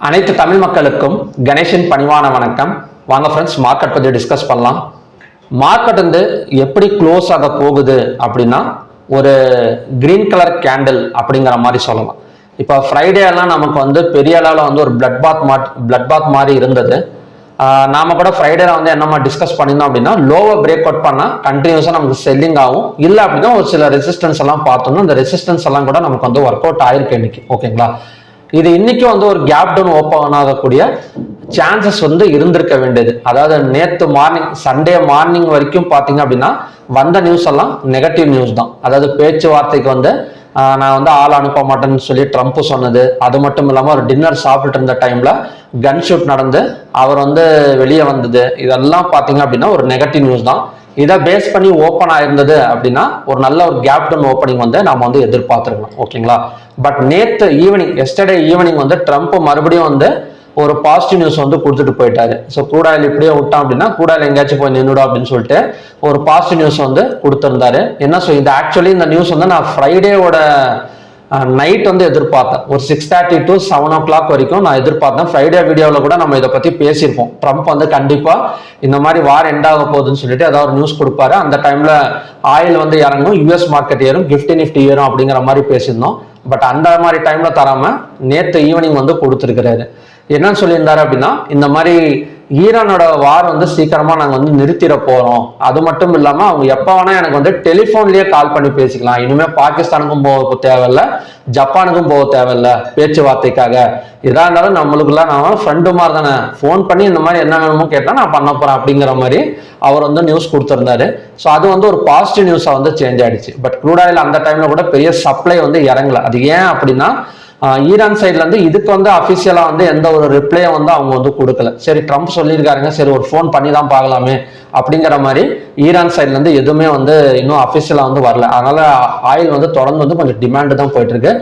அனைத்து தமிழ் மக்களுக்கும் கணேஷின் பணிவான வணக்கம். வாங்க ஃப்ரெண்ட்ஸ், மார்க்கெட் பற்றி டிஸ்கஸ் பண்ணலாம். மார்க்கெட் வந்து எப்படி க்ளோஸ் ஆக போகுது அப்படின்னா, ஒரு கிரீன் கலர் கேண்டில் அப்படிங்கிற மாதிரி சொல்லலாம். இப்போ ஃப்ரைடே எல்லாம் நமக்கு வந்து பெரிய அளவில் வந்து ஒரு பிளட் பாத் மாதிரி இருந்தது. நாம கூட ஃப்ரைடேல வந்து என்னமா டிஸ்கஸ் பண்ணியிருந்தோம் அப்படின்னா, லோவை பிரேக் அவுட் பண்ணால் கண்டினியூஸாக நமக்கு செல்லிங் ஆகும். இல்லை அப்படின்னா ஒரு சில ரெசிஸ்டன்ஸ் எல்லாம் பார்த்தோம்னா அந்த ரெசிஸ்டன்ஸ் எல்லாம் கூட நமக்கு வந்து ஒர்க் அவுட் ஆயிருக்கு இன்னைக்கு. ஓகேங்களா, இது இன்னைக்கு வந்து ஒரு கேப் டவுன் ஓப்பன் ஆகக்கூடிய சான்சஸ் வந்து இருந்திருக்க வேண்டியது. அதாவது நேற்று மார்னிங், சண்டே மார்னிங் வரைக்கும் பார்த்தீங்க அப்படின்னா வந்த நியூஸ் எல்லாம் நெகட்டிவ் நியூஸ் தான். அதாவது பேச்சுவார்த்தைக்கு வந்து நான் வந்து ஆள் அனுப்ப மாட்டேன்னு சொல்லி ட்ரம்ப் சொன்னது, அது மட்டும் இல்லாமல் ஒரு டின்னர் சாப்பிட்டுட்டு இருந்த டைம்ல கன் ஷூட் நடந்து அவர் வந்து வெளியே வந்தது, இதெல்லாம் பார்த்தீங்க அப்படின்னா ஒரு நெகட்டிவ் நியூஸ் தான். இதை பேஸ் பண்ணி ஓப்பன் ஆயிருந்தது அப்படின்னா ஒரு நல்ல ஒரு கேப் டவுன் ஓப்பனிங் வந்து நம்ம வந்து எதிர்பார்த்துருக்கலாம். ஓகேங்களா, பட் நேற்று ஈவினிங், எஸ்டர்டே ஈவினிங் வந்து ட்ரம்ப் மறுபடியும் வந்து ஒரு பாசிட்டிவ் நியூஸ் வந்து கொடுத்துட்டு போயிட்டாரு. ஸோ கூடாயில் இப்படியே விட்டான் அப்படின்னா கூடாயில் எங்கேயாச்சும் போய் நின்றுடும் அப்படின்னு சொல்லிட்டு ஒரு பாசிட்டிவ் நியூஸ் வந்து கொடுத்துருந்தாரு. என்ன இது ஆக்சுவலி இந்த நியூஸ் வந்து நான் ஃப்ரைடேவோட நைட் வந்து எதிர்பார்த்தேன். ஒரு 6:30 to 7 o'clock வரைக்கும் நான் எதிர்பார்த்தேன். ஃப்ரைடே வீடியோவில் கூட நம்ம இதை பற்றி பேசியிருப்போம். ட்ரம்ப் வந்து கண்டிப்பாக இந்த மாதிரி வார் எண்ட் ஆக போகுதுன்னு சொல்லிட்டு ஏதாவது ஒரு நியூஸ் கொடுப்பாரு. அந்த டைமில் ஆயில் வந்து இறங்கும், யூஎஸ் மார்க்கெட் ஏறும், நிஃப்டி ஏறும் அப்படிங்கிற மாதிரி பேசியிருந்தோம். பட் அந்த மாதிரி டைமில் தராமல் நேற்று ஈவினிங் வந்து கொடுத்துருக்கிறாரு. என்னன்னு சொல்லியிருந்தாரு அப்படின்னா, இந்த மாதிரி ஈரானோட வார் வந்து சீக்கிரமா நாங்கள் வந்து நிறுத்திட போறோம். அது மட்டும் இல்லாம அவங்க எப்போ வேணா எனக்கு வந்து டெலிஃபோன்லயே கால் பண்ணி பேசிக்கலாம். இனிமே பாகிஸ்தானுக்கும் போக தேவையில்ல, ஜப்பானுக்கும் போக தேவையில்ல பேச்சுவார்த்தைக்காக. இதா இருந்தாலும் நம்மளுக்குள்ள நான் ஃப்ரெண்டு மாதிரி தானே, ஃபோன் பண்ணி இந்த மாதிரி என்ன வேணுமோ கேட்டா நான் பண்ண போறேன் அப்படிங்கிற மாதிரி அவர் வந்து நியூஸ் கொடுத்துருந்தாரு. ஸோ அது வந்து ஒரு பாசிட்டிவ் நியூஸா வந்து சேஞ்ச் ஆயிடுச்சு. பட் க்ரூட் ஆயில் அந்த டைம்ல கூட பெரிய சப்ளை வந்து இறங்கல. அது ஏன் அப்படின்னா, ஈரான் சைட்ல இருந்து இதுக்கு வந்து அபிஷியலா வந்து எந்த ஒரு ரிப்ளையும் வந்து அவங்க வந்து கொடுக்கல. சரி, ட்ரம்ப் சொல்லியிருக்காருங்க, சரி ஒரு ஃபோன் பண்ணி தான் பார்க்கலாமே அப்படிங்கிற மாதிரி ஈரான் சைட்ல இருந்து எதுவுமே வந்து இன்னும் அபிஷியலா வந்து வரல. அதனால ஆயில் வந்து தொடர்ந்து வந்து கொஞ்சம் டிமாண்ட் தான் போயிட்டு இருக்கு.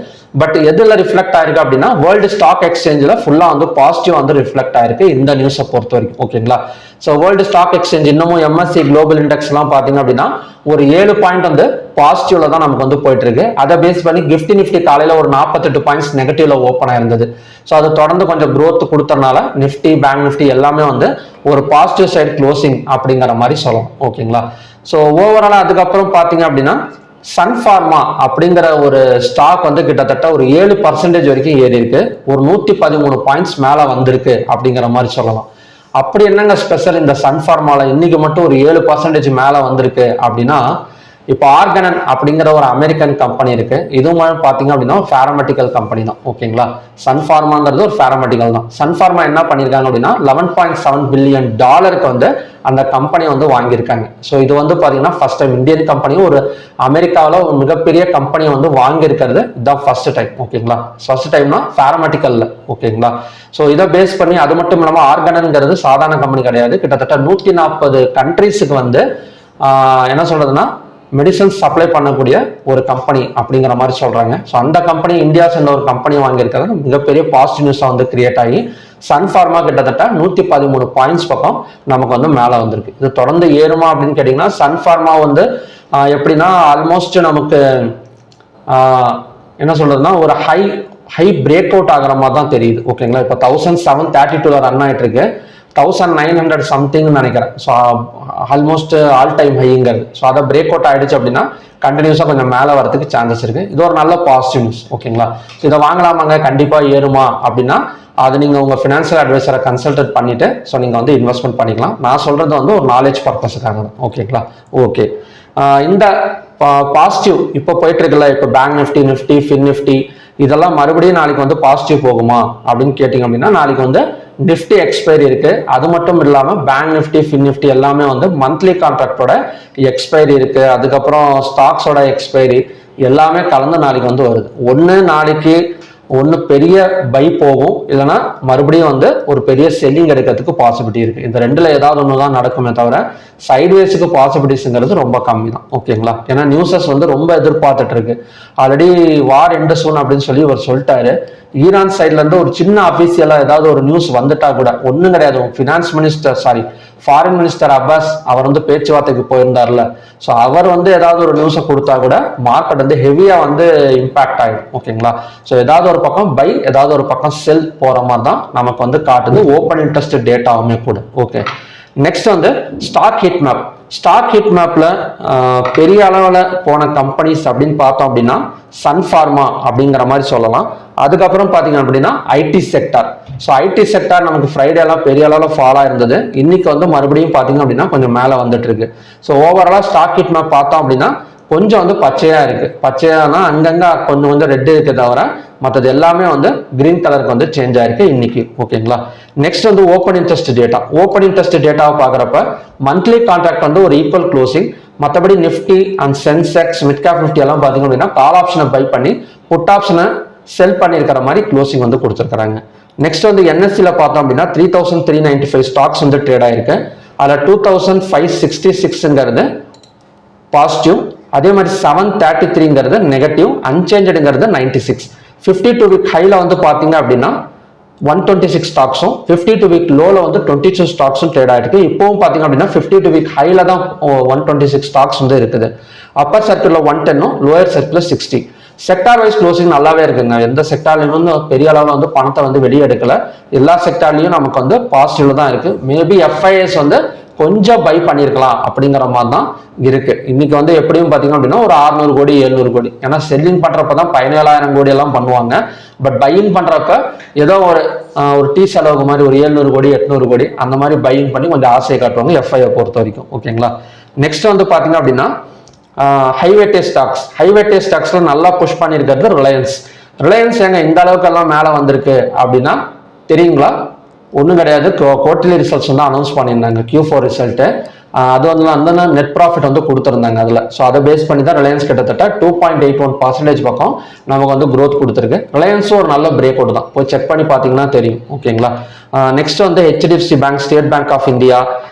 பட் எதுல ரிஃப்ளெக்ட் ஆயிருக்கு அப்படின்னா, வேர்ல்டு ஸ்டாக் எக்ஸ்சேஞ்சில் ஃபுல்லா வந்து பாசிட்டிவ் வந்து ரிஃப்ளெக்ட் ஆயிருக்கு இந்த நியூஸை பொறுத்த வரைக்கும். ஓகேங்களா, ஸோ வேர்ல்டு ஸ்டாக் எக்ஸ்சேஞ்ச் இன்னமும் எம்எஸ்சி குளோபல் இண்டெக்ஸ் எல்லாம் பார்த்தீங்க அப்படின்னா ஒரு 7 பாயிண்ட் வந்து பாசிட்டிவ்ல தான் நமக்கு வந்து போயிட்டு இருக்கு. அதை பேஸ் பண்ணி நிஃப்டி காலையில ஒரு 48 பாயிண்ட்ஸ் நெகட்டிவ்ல ஓப்பன் ஆயிருந்தது. ஸோ அது தொடர்ந்து கொஞ்சம் growth கொடுத்தனால நிஃப்டி, பேங்க் நிஃப்டி எல்லாமே வந்து ஒரு பாசிட்டிவ் சைடு க்ளோசிங் அப்படிங்கிற மாதிரி சொல்லலாம். ஓகேங்களா, ஸோ ஓவராலா அதுக்கப்புறம் பார்த்தீங்க அப்படின்னா சன்ஃபார்மா அப்படிங்கிற ஒரு ஸ்டாக் வந்து கிட்டத்தட்ட ஒரு 7% வரைக்கும் ஏறி இருக்கு. ஒரு 113 பாயிண்ட்ஸ் மேல வந்திருக்கு அப்படிங்கிற மாதிரி சொல்லலாம். அப்படி என்னங்க ஸ்பெஷல் இந்த சன்ஃபார்மால இன்னைக்கு மட்டும் ஒரு 7% மேல வந்திருக்கு அப்படின்னா, இப்போ ஆர்கனன் அப்படிங்கிற ஒரு அமெரிக்கன் கம்பெனி இருக்கு. இதுவும் பார்த்தீங்க அப்படின்னா பேராமெடிக்கல் கம்பெனி தான். ஓகேங்களா, சன்ஃபார்மாங்கிறது ஒரு பேராமெடிக்கல் தான். சன்ஃபார்மா என்ன பண்ணியிருக்காங்க அப்படின்னா $11.7 பில்லியன் வந்து அந்த கம்பெனி வந்து வாங்கியிருக்காங்க. ஸோ இது வந்து பார்த்தீங்கன்னா ஃபர்ஸ்ட் டைம் இந்தியன் கம்பெனி ஒரு அமெரிக்காவில் ஒரு மிகப்பெரிய கம்பெனியை வந்து வாங்கியிருக்கிறது இதுதான் ஃபர்ஸ்ட் டைம். ஓகேங்களா, ஃபர்ஸ்ட் டைம்னா பேராமெடிக்கல்ல. ஓகேங்களா, ஸோ இதை பேஸ் பண்ணி, அது மட்டும் இல்லாமல் ஆர்கனன்ங்கிறது சாதாரண கம்பெனி கிடையாது. கிட்டத்தட்ட 140 கண்ட்ரீஸுக்கு வந்து என்ன சொல்றதுன்னா மெடிசன்ஸ் சப்ளை பண்ணக்கூடிய ஒரு கம்பெனி அப்படிங்கிற மாதிரி சொல்றாங்க. ஸோ அந்த கம்பெனி இந்தியா சேர்ந்த ஒரு கம்பெனி வாங்கியிருக்கிறது மிகப்பெரிய பாசிட்டிவ் நியூஸாக வந்து கிரியேட் ஆகி சன்ஃபார்மா கிட்டத்தட்ட 113 பாயிண்ட்ஸ் பக்கம் நமக்கு வந்து மேலே வந்திருக்கு. இது தொடர்ந்து ஏறுமா அப்படின்னு கேட்டிங்கன்னா, சன்ஃபார்மா வந்து எப்படின்னா ஆல்மோஸ்ட் நமக்கு என்ன சொல்றதுன்னா ஒரு ஹை பிரேக் அவுட் ஆகிற மாதிரி தான் தெரியுது. ஓகேங்களா, இப்போ 1732 ரன் ஆயிட்டு இருக்கு. 1900 சம்திங் நினைக்கிறேன். ஸோ ஆல்மோஸ்ட் ஆல் டைம் ஹைங்கிறது. ஸோ அதை பிரேக் அவுட் ஆயிடுச்சு அப்படின்னா கண்டினியூஸாக கொஞ்சம் மேலே வரதுக்கு சான்சஸ் இருக்கு. இது ஒரு நல்ல பாசிட்டிவ் நியூஸ். ஓகேங்களா, இதை வாங்கலாமாங்க, கண்டிப்பாக ஏறுமா அப்படின்னா அது நீங்கள் உங்கள் ஃபினான்ஷியல் அட்வைசரை கன்சல்டேட் பண்ணிட்டு ஸோ நீங்கள் வந்து இன்வெஸ்ட்மெண்ட் பண்ணிக்கலாம். நான் சொல்றது வந்து ஒரு நாலேஜ் பர்பஸுக்காக தான். ஓகேங்களா, ஓகே. இந்த பாசிட்டிவ் இப்போ போயிட்டு இருக்குல்ல, இப்போ பேங்க் நிஃப்டி, ஃபின் நிஃப்டி இதெல்லாம் மறுபடியும் நாளைக்கு வந்து பாசிட்டிவ் போகுமா அப்படின்னு கேட்டிங்க அப்படின்னா, நாளைக்கு வந்து நிஃப்டி எக்ஸ்பைரி இருக்கு. அது மட்டும் இல்லாமல் பேங்க் நிஃப்டி, ஃபின் நிஃப்டி எல்லாமே வந்து மந்த்லி கான்ட்ராக்டோட எக்ஸ்பைரி இருக்கு. அதுக்கப்புறம் ஸ்டாக்ஸோட எக்ஸ்பைரி எல்லாமே கலந்து நாளைக்கு வந்து வருது. நாளைக்கு பெரிய பை போகும், இல்லைன்னா மறுபடியும் வந்து ஒரு பெரிய செல்லிங் எடுக்கிறதுக்கு பாசிபிலிட்டி இருக்கு. இந்த ரெண்டுல ஏதாவது ஒன்று தான் நடக்குமே தவிர சைட்வேஸுக்கு பாசிபிலிட்டிஸ்ங்கிறது ரொம்ப கம்மி தான். ஓகேங்களா, ஏன்னா நியூஸஸ் வந்து ரொம்ப எதிர்பார்த்துட்டு இருக்கு. ஆல்ரெடி வார் எண்ட் சூன் அப்படின்னு சொல்லி இவர் சொல்லிட்டாரு. ஈரான் சைட்ல இருந்து ஒரு சின்ன அபிஷியலா ஏதாவது ஒரு நியூஸ் வந்துட்டா கூட ஒண்ணும் கிடையாது. Finance minister foreign minister Abbas அவர் வந்து பேச்சுவார்த்தைக்கு போயிருந்தார்ல, ஸோ அவர் வந்து ஏதாவது ஒரு நியூஸை கொடுத்தா கூட மார்க்கெட் வந்து ஹெவியா வந்து இம்பாக்ட் ஆயிடும். ஓகேங்களா? ஸோ ஏதாவது ஒரு பக்கம் பை, ஏதாவது ஒரு பக்கம் செல் போற மாதிரி தான் நமக்கு வந்து காட்டுது ஓப்பன் இன்ட்ரெஸ்ட் டேட்டாவுமே கூட. ஓகே, நெக்ஸ்ட் வந்து stock heat map. Stock heat மேப்ல பெரிய அளவில் போன கம்பெனிஸ் அப்படின்னு பார்த்தோம் அப்படின்னா சன் ஃபார்மா அப்படிங்கிற மாதிரி சொல்லலாம். அதுக்கப்புறம் பார்த்தீங்க அப்படின்னா IT sector. So IT sector நமக்கு ஃப்ரைடேலாம் பெரிய அளவில் ஃபாலோ இருந்தது. இன்னைக்கு வந்து மறுபடியும் பார்த்தீங்க அப்படின்னா கொஞ்சம் மேலே வந்துட்டு இருக்கு. ஸோ ஓவராலாக ஸ்டாக் ஹீட் மேப் பார்த்தோம் அப்படின்னா கொஞ்சம் வந்து பச்சையா இருக்கு. பச்சையானா அங்கங்க கொஞ்சம் வந்து ரெட் இருக்கு தவிர மற்றது எல்லாமே வந்து கிரீன் கலருக்கு வந்து சேஞ்ச் ஆயிருக்கு இன்னைக்கு. ஓகேங்களா? நெக்ஸ்ட் வந்து open interest data. Open interest டேட்டாவை பார்க்குறப்ப மந்த்லி கான்ட்ராக்ட் வந்து ஒரு ஈக்குவல் க்ளோசிங். மற்றபடி Nifty and Sensex mid cap Nifty எல்லாம் பார்த்தீங்க அப்படின்னா கால் ஆப்ஷனை பை பண்ணி புட் ஆப்ஷனை செல் பண்ணியிருக்கிற மாதிரி க்ளோசிங் வந்து கொடுத்துருக்காங்க. நெக்ஸ்ட் வந்து என்எஸ்சியில் பார்த்தோம் அப்படின்னா 3395 ஸ்டாக்ஸ் வந்து ட்ரேட் ஆயிருக்கு. அதில் 2566ங்கிறது பாசிட்டிவ், அதே மாதிரி 733ங்கிறது நெகட்டிவ், அன்சேஞ்சடுங்கிறது 96. 52 வீக் ஹைல வந்து பார்த்தீங்க அப்படின்னா 126 ஸ்டாக்ஸும் 52 வீக் லோல வந்து 22 ஸ்டாக்ஸும் ட்ரேட் ஆயிருக்கு. இப்போவும் பார்த்தீங்க அப்படின்னா 52 வீக் ஹைல தான் 126 ஸ்டாக்ஸ் வந்து இருக்குது. அப்பர் சர்க்கிள்ல 110ம் லோயர் சர்க்கிள்ல 60. செக்டார் வைஸ் க்ளோசிங் நல்லாவே இருக்குங்க. எந்த செக்டார்லையும் வந்து பெரிய அளவில் வந்து பணத்தை வந்து வெளியே எடுக்கல. எல்லா செக்டார்லையும் நமக்கு வந்து பாசிட்டிவ்ல தான் இருக்கு. மேபி எஃப்ஐஎஸ் வந்து கொஞ்சம் பை பண்ணியிருக்கலாம் அப்படிங்கிற மாதிரி தான் இருக்கு. இன்னைக்கு வந்து எப்படியும் பார்த்தீங்க அப்படின்னா ஒரு 600 கோடி 700 கோடி. ஏன்னா செல்லிங் பண்றப்ப தான் 17,000 கோடி எல்லாம் பண்ணுவாங்க. பட் பையிங் பண்றப்ப ஏதோ ஒரு டீ செலவுக்கு மாதிரி ஒரு 700 கோடி 800 கோடி அந்த மாதிரி பையிங் பண்ணி கொஞ்சம் ஆசையை காட்டுவாங்க எஃப்ஐயை பொறுத்த வரைக்கும். ஓகேங்களா? நெக்ஸ்ட் வந்து பார்த்தீங்க அப்படின்னா ஹைவேட்டேஜ் ஸ்டாக்ஸ். ஹைவேட்டேஜ் ஸ்டாக்ஸ்ல நல்லா புஷ் பண்ணியிருக்கிறது ரிலையன்ஸ். ரிலையன்ஸ் எங்க இந்த அளவுக்கு எல்லாம் மேலே வந்திருக்கு அப்படின்னா தெரியுங்களா? ஒன்றும் கிடையாது. குவார்டர்லி ரிசல்ட்ஸ் வந்து அனௌன்ஸ் பண்ணியிருந்தாங்க Q4 ரிசல்ட்டு. அது வந்து அந்த நெட் ப்ராஃபிட் வந்து கொடுத்துருந்தாங்க அதில். ஸோ அதை பேஸ் பண்ணி தான் ரிலையன்ஸ் கிட்டத்தட்ட 2.81% பக்கம் நமக்கு வந்து க்ரோத் கொடுத்துருக்கு. ரிலையன்ஸும் ஒரு நல்ல பிரேக் அவுட் தான், போய் செக் பண்ணி பார்த்தீங்கன்னா தெரியும். ஓகேங்களா? நெக்ஸ்ட் வந்து HDFC bank, State Bank of India,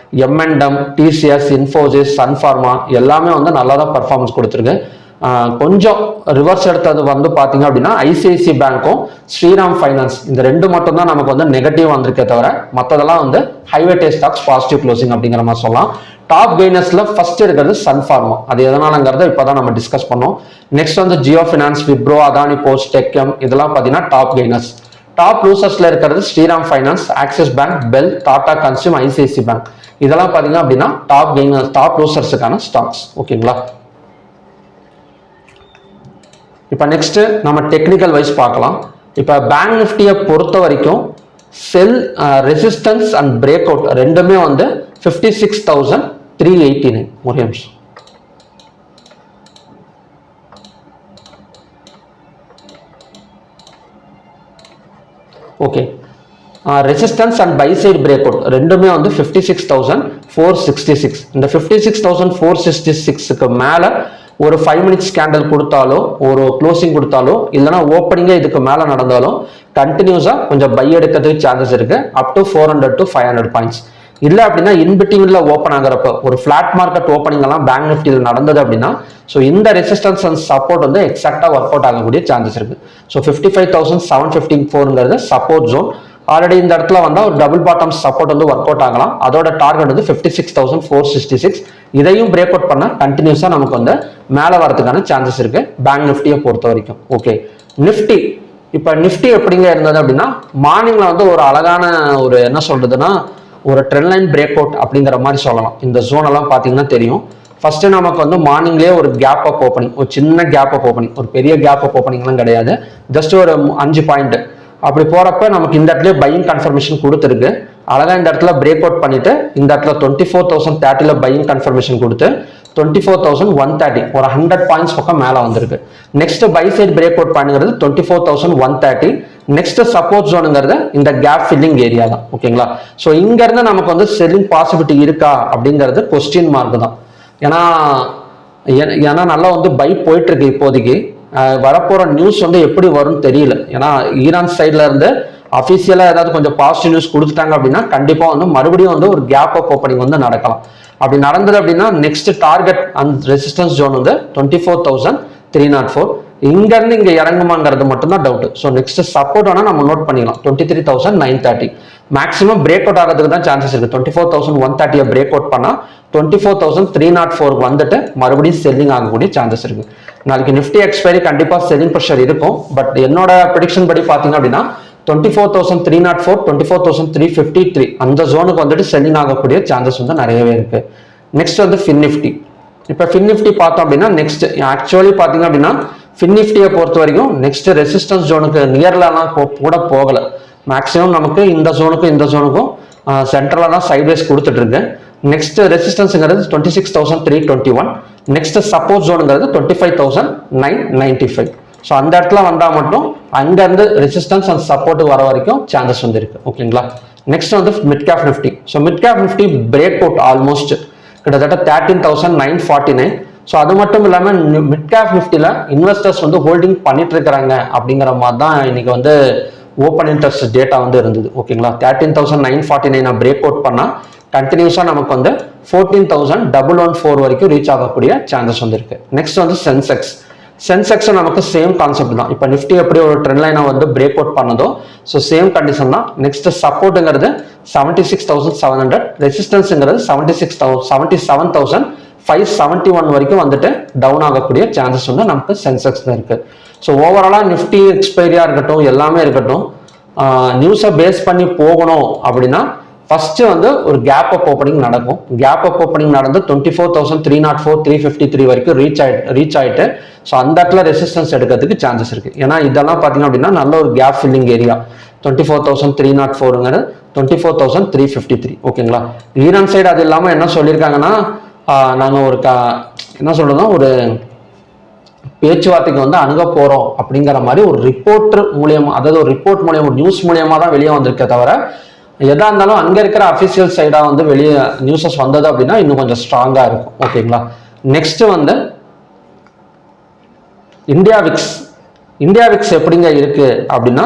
M&M, TCS, Infosys, Sun Pharma எல்லாமே வந்து நல்லா தான் பர்ஃபார்மன்ஸ் கொடுத்துருக்கு. கொஞ்சம் ரிவர்ஸ் எடுத்தது வந்து பார்த்தீங்க அப்படின்னா ஐசிஐசி பேங்க்கும் ஸ்ரீராம் ஃபைனான்ஸ் இந்த ரெண்டு மட்டும் தான் நமக்கு வந்து நெகட்டிவ் வந்திருக்கே தவிர மற்றதெல்லாம் வந்து ஹைவேட்டேஜ் ஸ்டாக்ஸ் பாசிட்டிவ் க்ளோசிங் அப்படிங்கிற மாதிரி சொல்லலாம். டாப் கெய்னர்ஸ்ல ஃபர்ஸ்ட் இருக்கிறது சன் ஃபார்மா. அது எதனாலங்கிறத இப்போதான் நம்ம டிஸ்கஸ் பண்ணோம். நெக்ஸ்ட் வந்து Jio finance, Wipro, Adani ports, Tech M இதெல்லாம் பார்த்தீங்கன்னா டாப் கெய்னர்ஸ். டாப் லூசர்ஸ்ல இருக்கிறது Shriram finance, Axis bank, BEL, Tata consume, ICICI bank இதெல்லாம் பார்த்தீங்க அப்படின்னா டாப் கெய்னர்ஸ், டாப் லூசர்ஸுக்கான ஸ்டாக்ஸ். ஓகேங்களா? இப்போ நெக்ஸ்ட் நம்ம டெக்னிக்கல் வைஸ் பார்க்கலாம். இப்போ பேங்க் நிஃப்டியை பொறுத்த வரைக்கும் sell resistance and break out ரெண்டுமே வந்து 56,389. ஒரு நிமிஷம். Okay, resistance and buy side break out ரெண்டுமே வந்து 56,466. இந்த 56,466க்கு மேலே ஒரு 5 மினிட்ஸ் கேண்டல் கொடுத்தாலோ ஒரு க்ளோசிங் கொடுத்தாலோ இல்லைனா ஓப்பனிங்கே இதுக்கு மேலே நடந்தாலும் கண்டினியூஸாக கொஞ்சம் பை எடுக்கிறதுக்கு சான்சஸ் இருக்கு. Up to 400 to 500 points. இல்லை அப்படின்னா இன்பிட்வீன்ல ஓப்பன் ஆகிறப்ப ஒரு ஃபிளாட் மார்க்கெட் ஓப்பனிங் எல்லாம் பேங்க் நிஃப்டியில் நடந்தது அப்படின்னா ஸோ இந்த ரெசிஸ்டன்ஸ் அண்ட் சப்போர்ட் வந்து எக்ஸாக்டாக ஒர்க் அவுட் ஆகக்கூடிய சான்சஸ் இருக்கு. ஸோ 55,754ங்கிறது சப்போர்ட் ஜோன். ஆல்ரெடி இந்த இடத்துல வந்தால் ஒரு டபுள் பாட்டம் சப்போர்ட் வந்து ஒர்க் அவுட் ஆகலாம். அதோட டார்கெட் வந்து 56,466. இதையும் பிரேக் அவுட் பண்ண கண்டினியூஸாக நமக்கு வந்து மேலே வரதுக்கான சான்சஸ் இருக்கு பேங்க் நிஃப்டியை பொறுத்த வரைக்கும். ஓகே, நிஃப்டி இப்போ நிஃப்டி எப்படிங்க இருந்தது அப்படின்னா மார்னிங்ல வந்து ஒரு அழகான ஒரு என்ன சொல்றதுன்னா ஒரு ட்ரெண்ட் லைன் பிரேக் அவுட் அப்படிங்கிற மாதிரி சொல்லலாம். இந்த ஜோன் எல்லாம் பார்த்தீங்கன்னா தெரியும். ஃபர்ஸ்ட் நமக்கு வந்து மார்னிங்லேயே ஒரு கேப் அப் ஓப்பனிங், ஒரு சின்ன கேப் அப் ஓப்பனிங், ஒரு பெரிய கேப் அப் ஓப்பனிங்லாம் கிடையாது, ஜஸ்ட் ஒரு 5 பாயிண்ட் அப்படி போறப்ப நமக்கு இந்த இடத்துல பையிங் கன்ஃபர்மேஷன் கொடுத்துருக்கு. அழகா இந்த இடத்துல பிரேக் அவுட் பண்ணிட்டு இந்த இடத்துல 24,030ல பையிங் கன்ஃபர்மேஷன் கொடுத்து 24,130 ஒரு 100 பாயிண்ட்ஸ் பக்கம் மேலே வந்திருக்கு. Next buy side break out பண்ணுங்கிறது 24,130. நெக்ஸ்ட் சப்போர்ட் ஜோனுங்கிறது இந்த கேப் ஃபில்லிங் ஏரியா தான். ஓகேங்களா? ஸோ இங்க இருந்து நமக்கு வந்து செல்லிங் பாசிபிலிட்டி இருக்கா அப்படிங்கிறது கொஸ்டின் மார்க் தான். ஏன்னா நல்லா வந்து பை போயிட்டு இருக்கு இப்போதைக்கு. வரப்போற நியூஸ் வந்து எப்படி வரும்னு தெரியல. ஏன்னா ஈரான் சைட்ல இருந்து அபிஷியலா ஏதாவது கொஞ்சம் பாசிட்டிவ் நியூஸ் கொடுத்துட்டாங்க அப்படின்னா கண்டிப்பா வந்து மறுபடியும் வந்து ஒரு கேப் அப் ஓப்பனிங் வந்து நடக்கலாம். அப்படி நடந்தது அப்படின்னா next target and resistance zone வந்து 24,304. இங்கேருந்து இங்கே இறங்குமாங்கிறது மட்டும்தான் டவுட். ஸோ நெக்ஸ்ட் சப்போர்ட் ஆனால் நம்ம நோட் பண்ணிக்கலாம் 23,930. மேக்ஸிமம் பிரேக் அவுட் ஆகிறதுக்கு தான் சான்சஸ் இருக்குது. 24,130 பிரேக் அவுட் பண்ணால் 24,304 வந்துட்டு மறுபடியும் செல்லிங் ஆகக்கூடிய சான்சஸ் இருக்குது. நாளைக்கு நிஃப்டி எக்ஸ்பைரி கண்டிப்பாக செல்லிங் ப்ரெஷர் இருக்கும். பட் என்னோட ப்ரெடிக்ஷன் படி பார்த்தீங்க அப்படின்னா 24,304, 24,353 அந்த ஜோனுக்கு வந்துட்டு செல்லிங் ஆகக்கூடிய சான்சஸ் வந்து நிறையவே இருக்கு. நெக்ஸ்ட் வந்து ஃபின் நிஃப்டி. இப்போ ஃபின் நிஃப்டி பார்த்தோம் அப்படின்னா நெக்ஸ்ட் ஆக்சுவலி பார்த்தீங்க அப்படின்னா ஃபின் நிஃப்டியை பொறுத்த வரைக்கும் நெக்ஸ்ட் ரெசிஸ்டன்ஸ் ஜோனுக்கு நியர்லாம் கூட போகலை. மேக்ஸிமம் நமக்கு இந்த ஜோனுக்கும் சென்ட்ரலாக தான் சைட்வேஸ் கொடுத்துட்டு இருக்கு. நெக்ஸ்ட் ரெசிஸ்டன்ஸ்ங்கிறது 26,321. நெக்ஸ்ட் சப்போர்ட் ஜோனுங்கிறது 25,995. ஸோ அந்த இடத்துல வந்தால் மட்டும் அங்கேருந்து ரெசிஸ்டன்ஸ் அண்ட் சப்போர்ட் வர வரைக்கும் சான்சஸ் வந்து இருக்கு. ஓகேங்களா. நெக்ஸ்ட் வந்து mid cap Nifty. So mid cap Nifty break out almost கிட்டத்தட்ட 13,949. ஸோ அது மட்டும் இல்லாமல் மிட் கேப் நிஃப்டியில் இன்வெஸ்டர்ஸ் வந்து ஹோல்டிங் பண்ணிட்டு இருக்கிறாங்க அப்படிங்கிற மாதிரி தான் இன்னைக்கு வந்து ஓப்பன் இன்ட்ரெஸ்ட் டேட்டா வந்து இருந்தது. ஓகேங்களா. 13,949 பிரேக் அவுட் பண்ணால் கண்டினியூஸாக நமக்கு வந்து 14,114 வரைக்கும் ரீச் ஆகக்கூடிய சான்சஸ் வந்து இருக்கு. நெக்ஸ்ட் வந்து சென்செக்ஸ் நமக்கு சேம் கான்செப்ட் தான். இப்போ நிஃப்டி எப்படி ஒரு ட்ரெண்ட் லைனை வந்து பிரேக் அவுட் பண்ணதோ ஸோ சேம் கண்டிஷன் தான். நெக்ஸ்ட் சப்போர்ட்டுங்கிறது 76,700, ரெசிஸ்டன்ஸுங்கிறது 77,571 வரைக்கும் வந்துட்டு டவுன் ஆகக்கூடிய சான்சஸ் வந்து நமக்கு சென்செக்ஸ்ல இருக்கு. ஸோ ஓவராலாக நிஃப்டி எக்ஸ்பைரியா இருக்கட்டும் எல்லாமே இருக்கட்டும், நியூஸை பேஸ் பண்ணி போகணும் அப்படின்னா ஃபர்ஸ்ட் வந்து ஒரு கேப் அப் ஓப்பனிங் நடக்கும். கேப் அப் ஓப்பனிங் நடந்து 24,304, 353 வரைக்கும் ரீச் ஆயிட்டு ஸோ அந்த இடத்துல ரெசிஸ்டன்ஸ் எடுக்கிறதுக்கு சான்சஸ் இருக்கு. ஏன்னா இதெல்லாம் பார்த்தீங்க அப்படின்னா நல்ல ஒரு கேப் ஃபில்லிங் ஏரியா. 24,304ங்கிறது 24,353. ஓகேங்களா. ஈரான் சைடு அது இல்லாமல் என்ன சொல்லியிருக்காங்கன்னா நாங்கள் ஒரு என்ன சொல்றோம்னா ஒரு பேச்சுவார்த்தைக்கு வந்து அணுக போறோம் அப்படிங்கிற மாதிரி ஒரு ரிப்போர்ட் மூலியமா, அதாவது ஒரு ரிப்போர்ட் மூலியமா ஒரு நியூஸ் மூலியமா தான் வெளியே வந்திருக்கே தவிர எதா இருந்தாலும் அங்க இருக்கிற அபிஷியல் சைடா வந்து வெளியே நியூஸஸ் வந்தது அப்படின்னா இன்னும் கொஞ்சம் ஸ்ட்ராங்கா இருக்கும். ஓகேங்களா. நெக்ஸ்ட் வந்து இந்தியா விக்ஸ் எப்படிங்க இருக்கு அப்படின்னா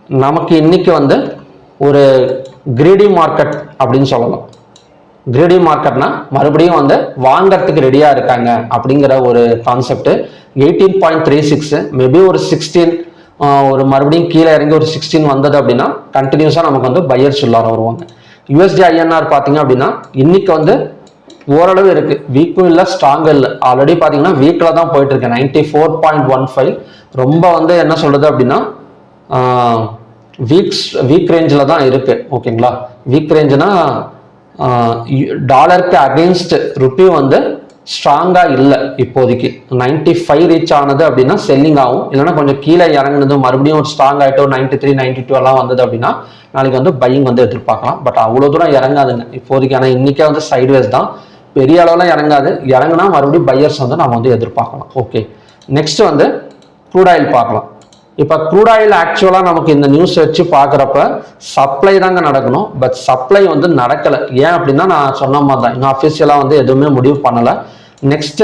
நமக்கு இன்னைக்கு வந்து ஒரு கிரீடி மார்க்கெட் அப்படின்னு சொல்லலாம். கிரீடி மார்க்கெட்னா மறுபடியும் வந்து வாங்கறதுக்கு ரெடியா இருக்காங்க அப்படிங்கிற ஒரு கான்செப்ட். 18.36 மேபி ஒரு 16 ஒரு மறுபடியும் கீழே இறங்கி ஒரு 16 வந்தது அப்படின்னா கண்டினியூஸா நமக்கு வந்து பையர்ஸ் உள்ளார வருவாங்க. யூஎஸ்டி ஐஎன்ஆர் பார்த்தீங்க அப்படின்னா இன்னைக்கு வந்து ஓரளவு இருக்கு, வீக்கும் இல்லை ஸ்ட்ராங்கும் இல்லை. ஆல்ரெடி பார்த்தீங்கன்னா வீக்கில் தான் போயிட்டு இருக்கு 94.15. ரொம்ப வந்து என்ன சொல்றது அப்படின்னா வீக் ரேஞ்சில் தான் இருக்கு. ஓகேங்களா. வீக் ரேஞ்சுனா டாலருக்கு அகெயின்ஸ்ட் ருப்பி வந்து ஸ்ட்ராங்கா இல்லை இப்போதைக்கு. 95 ரீச் ஆனது அப்படின்னா செல்லிங் ஆகும். இல்லைன்னா கொஞ்சம் கீழே இறங்குனது மறுபடியும் ஒரு ஸ்ட்ராங் ஆகிட்டு 93, 92 எல்லாம் வந்தது அப்படின்னா நாளைக்கு வந்து பையிங் வந்து எதிர்பார்க்கலாம். பட் அவ்வளோ தூரம் இறங்காதுங்க இப்போதைக்கு. ஆனால் இன்னைக்கே வந்து சைட்வேஸ் தான், பெரிய அளவுலாம் இறங்காது. இறங்குனா மறுபடியும் பையர்ஸ் வந்து நம்ம வந்து எதிர்பார்க்கலாம். ஓகே. நெக்ஸ்ட் வந்து க்ரூட் ஆயில் பார்க்கலாம். இப்போ க்ரூட் ஆயில் ஆக்சுவலாக நமக்கு இந்த நியூஸ் வச்சு பார்க்குறப்ப சப்ளை தாங்க நடக்கணும். பட் சப்ளை வந்து நடக்கலை. ஏன் அப்படின்னா நான் சொன்ன மாதிரி தான், இன்னும் அஃபிஷியலாக வந்து எதுவுமே முடிவு பண்ணலை. நெக்ஸ்ட்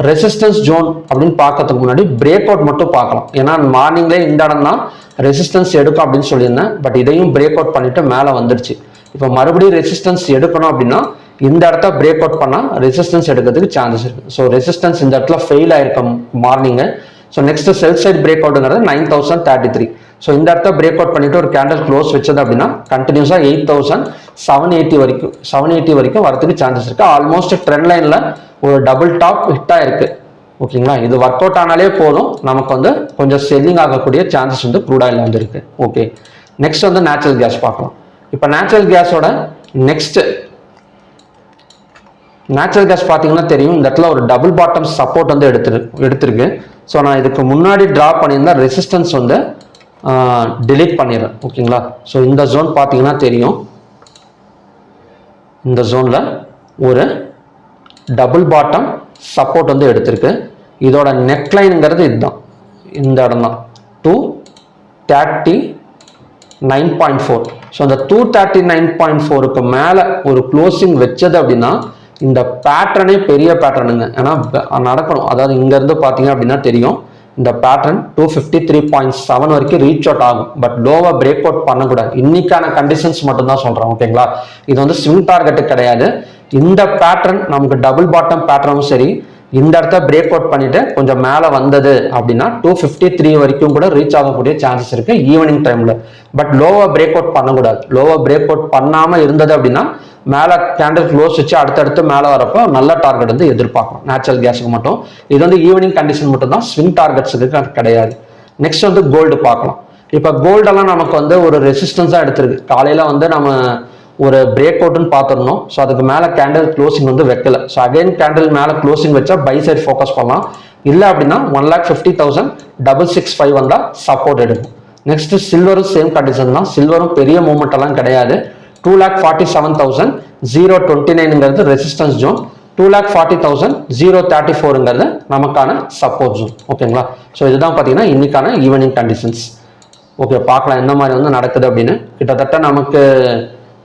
ரெசிஸ்டன்ஸ் ஜோன் அப்படின்னு பார்க்கறதுக்கு முன்னாடி பிரேக் அவுட் மட்டும் பார்க்கலாம். ஏன்னா மார்னிங்லேயே இந்த இடம் தான் ரெசிஸ்டன்ஸ் எடுக்கும் அப்படின்னு சொல்லியிருந்தேன். பட் இதையும் பிரேக் அவுட் பண்ணிட்டு மேலே வந்துடுச்சு. இப்போ மறுபடியும் ரெசிஸ்டன்ஸ் எடுக்கணும் அப்படின்னா இந்த இடத்த பிரேக் அவுட் பண்ணால் ரெசிஸ்டன்ஸ் எடுக்கிறதுக்கு சான்சஸ் இருக்கு. ஸோ ரெசிஸ்டன்ஸ் இந்த இடத்துல ஃபெயில் ஆயிருக்கும் மார்னிங்கு. ஸோ நெக்ஸ்ட் செல் சைட் பிரேக் அவுட்ங்கிறது 9,033. ஸோ இந்த இடத்த பிரேக் அவுட் பண்ணிட்டு ஒரு கேண்டல் க்ளோஸ் வச்சது அப்படின்னா கண்டினியூஸாக 8,780 வரைக்கும் வரதுக்கு சான்சஸ் இருக்கு. ஆல்மோஸ்ட் ட்ரெண்ட் லைன்ல ஒரு டபுள் டாப் ஹிட் ஆயிருக்கு. ஓகேங்களா. இது ஒர்க் அவுட் ஆனாலே போதும் நமக்கு வந்து கொஞ்சம் செல்லிங் ஆகக்கூடிய சான்சஸ் வந்து க்ரூட் ஆயில் வந்து இருக்கு. ஓகே. நெக்ஸ்ட் வந்து நேச்சுரல் கேஸ் பார்க்கலாம். இப்போ நேச்சுரல் கேஸோட நெக்ஸ்ட் நேச்சுரல் கேஸ் பார்த்தீங்கன்னா தெரியும், இந்த இடத்துல ஒரு டபுள் பாட்டம் சப்போர்ட் வந்து எடுத்திருக்கு. ஸோ நான் இதுக்கு முன்னாடி ட்ரா பண்ணியிருந்த ரெசிஸ்டன்ஸ் வந்து டிலீட் பண்ணிடுறேன். ஓகேங்களா. ஸோ இந்த ஜோன் பார்த்தீங்கன்னா தெரியும், இந்த ஜோனில் ஒரு டபுள் பாட்டம் சப்போர்ட் வந்து எடுத்திருக்கு. இதோட நெக்லைனுங்கிறது இதுதான், இந்த இடம் தான் 239.4. ஸோ அந்த 239.4க்கு மேலே ஒரு க்ளோசிங் வச்சது அப்படின்னா இந்த பேட்டர்னே பெரிய பேட்டர்னுங்க. ஏன்னா நடக்கணும். அதாவது இங்கேருந்து பார்த்தீங்க அப்படின்னா தெரியும், இந்த பேட்டர்ன் 253.7 வரைக்கும் ரீச் அவுட் ஆகும். பட் லோவை பிரேக் அவுட் பண்ணக்கூடாது. இன்னைக்கான கண்டிஷன்ஸ் மட்டும் தான் சொல்கிறேன். ஓகேங்களா. இது வந்து ஸ்விங் டார்கெட்டு கிடையாது. இந்த பேட்டர்ன் நமக்கு டபுள் பாட்டம் பேட்டர்னும் சரி, இந்த இடத்த பிரேக் அவுட் பண்ணிட்டு கொஞ்சம் மேலே வந்தது அப்படின்னா 253 வரைக்கும் கூட ரீச் ஆகக்கூடிய சான்சஸ் இருக்கு ஈவினிங் டைம்ல. பட் லோவை பிரேக் அவுட் பண்ணக்கூடாது. லோவை பிரேக் அவுட் பண்ணாம இருந்தது அப்படின்னா மேலே கேண்டில் க்ளோஸ் வச்சு அடுத்தடுத்து மேலே வரப்போ நல்ல டார்கெட் வந்து எதிர்பார்க்கலாம் நேச்சுரல் கேஸுக்கு மட்டும். இது வந்து ஈவினிங் கண்டிஷன் மட்டும் தான், ஸ்விங் டார்கெட்ஸுக்கு கிடையாது. நெக்ஸ்ட் வந்து கோல்டு பார்க்கலாம். இப்போ கோல்டெல்லாம் நமக்கு வந்து ஒரு ரெசிஸ்டன்ஸாக எடுத்திருக்கு. காலையில் வந்து நம்ம ஒரு பிரேக் அவுட்னு பார்த்துடணும். ஸோ அதுக்கு மேலே கேண்டில் க்ளோசிங் வந்து வைக்கல. ஸோ அகைன் கேண்டில் மேலே க்ளோசிங் வச்சா பை சைட் ஃபோக்கஸ் பண்ணலாம். இல்லை அப்படின்னா 1,50,665 வந்தால் சப்போர்ட் எடுக்கும். நெக்ஸ்ட் சில்வரும் சேம் கண்டிஷன் தான். சில்வரும் பெரிய மூவ்மெண்ட் எல்லாம் கிடையாது. 2,47,029ங்கிறது ரெசிஸ்டன்ஸ் ஜோன், 2,40,034ங்கிறது நமக்கான சப்போர்ட் ஜோன். ஓகேங்களா? ஸோ இதுதான் பார்த்தீங்கன்னா இன்னைக்கான ஈவினிங் கண்டிஷன்ஸ். ஓகே, பார்க்கலாம் என்ன மாதிரி வந்து நடக்குது அப்படின்னு. கிட்டத்தட்ட நமக்கு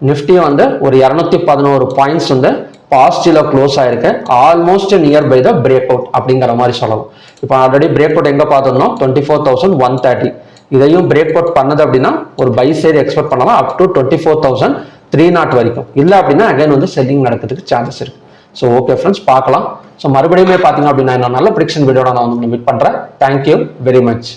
நிஃப்டி வந்து ஒரு 211 பாயிண்ட்ஸ் வந்து பாசிட்டிவ்ல க்ளோஸ் ஆயிருக்கு. Almost near by the break out அப்படிங்கிற மாதிரி சொல்லலாம். இப்போ ஆல்ரெடி பிரேக் அவுட் எங்க பார்த்துருந்தோம், 24,130. இதையும் பிரேக் அவுட் பண்ணது அப்படின்னா ஒரு பை சைடு எக்ஸ்பெக்ட் பண்ணலாம் அப் டு 24,300 வரைக்கும். இல்லை அப்படின்னா அகைன் வந்து செல்லிங் நடக்கிறதுக்கு சான்சஸ் இருக்கு. ஸோ ஓகே ஃப்ரெண்ட்ஸ், பார்க்கலாம். ஸோ மறுபடியுமே பார்த்தீங்க அப்படின்னா இன்னும் நல்ல ப்ரிடிக்ஷன் வீடியோட நான் வந்து மீட் பண்ணுறேன். Thank you very much.